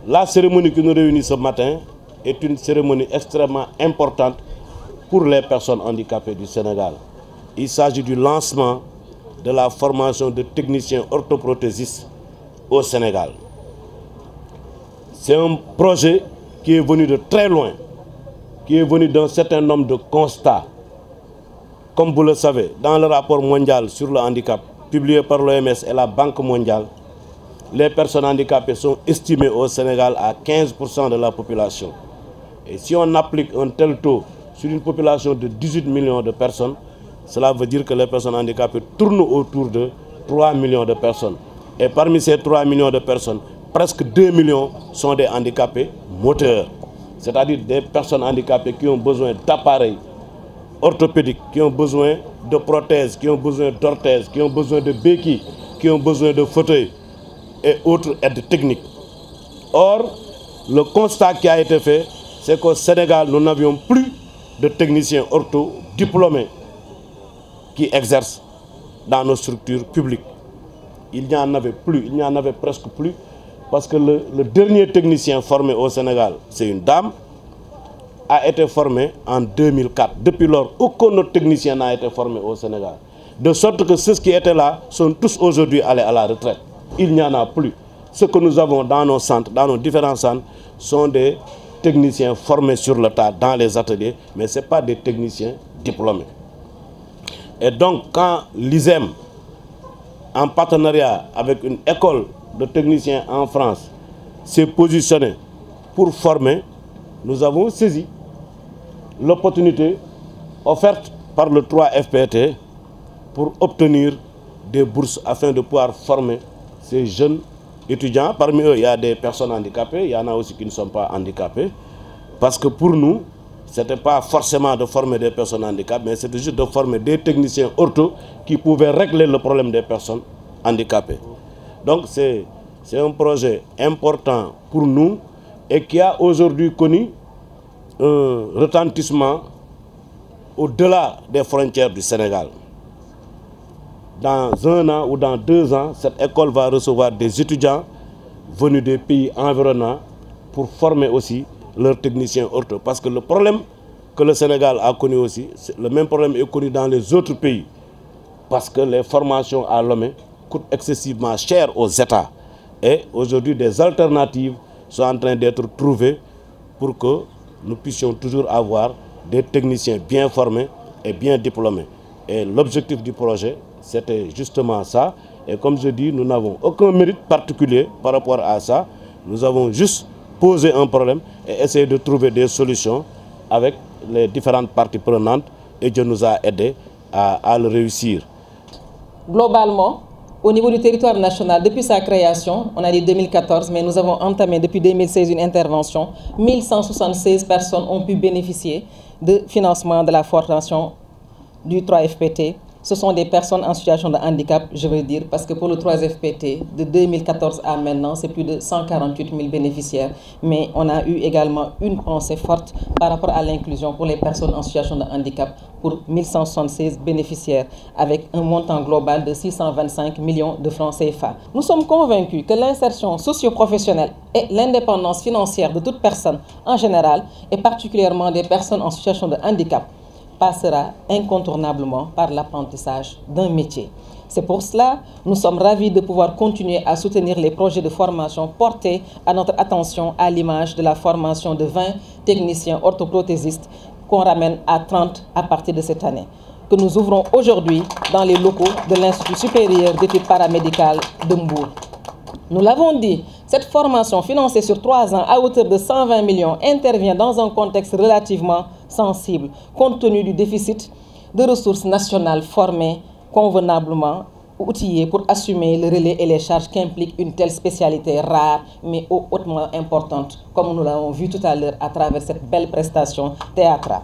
La cérémonie qui nous réunit ce matin est une cérémonie extrêmement importante pour les personnes handicapées du Sénégal. Il s'agit du lancement de la formation de techniciens orthoprothésistes au Sénégal. C'est un projet qui est venu de très loin, qui est venu d'un certain nombre de constats. Comme vous le savez, dans le rapport mondial sur le handicap, publié par l'OMS et la Banque mondiale, les personnes handicapées sont estimées au Sénégal à 15% de la population. Et si on applique un tel taux sur une population de 18 millions de personnes, cela veut dire que les personnes handicapées tournent autour de 3 millions de personnes. Et parmi ces 3 millions de personnes, presque 2 millions sont des handicapés moteurs, c'est-à-dire des personnes handicapées qui ont besoin d'appareils orthopédiques, qui ont besoin de prothèses, qui ont besoin d'orthèses, qui ont besoin de béquilles, qui ont besoin de fauteuils et autres aides techniques. Or, le constat qui a été fait, c'est qu'au Sénégal, nous n'avions plus de techniciens ortho diplômés qui exercent dans nos structures publiques. Il n'y en avait plus, il n'y en avait presque plus, parce que le dernier technicien formé au Sénégal, c'est une dame, a été formé en 2004. Depuis lors, aucun autre technicien n'a été formé au Sénégal. De sorte que ceux qui étaient là sont tous aujourd'hui allés à la retraite. Il n'y en a plus. Ce que nous avons dans nos centres, dans nos différents centres, sont des techniciens formés sur le tas dans les ateliers, mais ce n'est pas des techniciens diplômés. Et donc, quand l'ISEM, en partenariat avec une école de techniciens en France, s'est positionné pour former, nous avons saisi l'opportunité offerte par le 3FPT pour obtenir des bourses afin de pouvoir former ces jeunes étudiants. Parmi eux, il y a des personnes handicapées, il y en a aussi qui ne sont pas handicapés. Parce que pour nous, ce n'était pas forcément de former des personnes handicapées, mais c'était juste de former des techniciens ortho qui pouvaient régler le problème des personnes handicapées. Donc c'est un projet important pour nous et qui a aujourd'hui connu un retentissement au-delà des frontières du Sénégal. Dans 1 an ou dans 2 ans, cette école va recevoir des étudiants venus des pays environnants pour former aussi leurs techniciens ortho. Parce que le problème que le Sénégal a connu aussi, le même problème est connu dans les autres pays. Parce que les formations à Lomé coûtent excessivement cher aux États. Et aujourd'hui, des alternatives sont en train d'être trouvées pour que nous puissions toujours avoir des techniciens bien formés et bien diplômés. Et l'objectif du projet, c'était justement ça. Et comme je dis, nous n'avons aucun mérite particulier par rapport à ça. Nous avons juste posé un problème et essayé de trouver des solutions avec les différentes parties prenantes. Et Dieu nous a aidés à le réussir. Globalement, au niveau du territoire national, depuis sa création, on a dit 2014, mais nous avons entamé depuis 2016 une intervention. 1176 personnes ont pu bénéficier de financement de la formation du 3FPT. Ce sont des personnes en situation de handicap, je veux dire, parce que pour le 3FPT, de 2014 à maintenant, c'est plus de 148 000 bénéficiaires. Mais on a eu également une pensée forte par rapport à l'inclusion pour les personnes en situation de handicap, pour 1176 bénéficiaires, avec un montant global de 625 millions de francs CFA. Nous sommes convaincus que l'insertion socio-professionnelle et l'indépendance financière de toute personne en général, et particulièrement des personnes en situation de handicap, passera incontournablement par l'apprentissage d'un métier. C'est pour cela que nous sommes ravis de pouvoir continuer à soutenir les projets de formation portés à notre attention à l'image de la formation de 20 techniciens orthoprothésistes qu'on ramène à 30 à partir de cette année, que nous ouvrons aujourd'hui dans les locaux de l'Institut supérieur d'études paramédicales de Mbour. Nous l'avons dit, cette formation financée sur 3 ans à hauteur de 120 millions intervient dans un contexte relativement sensible, compte tenu du déficit de ressources nationales formées convenablement outillées pour assumer le relais et les charges qu'implique une telle spécialité rare mais hautement importante, comme nous l'avons vu tout à l'heure à travers cette belle prestation théâtrale.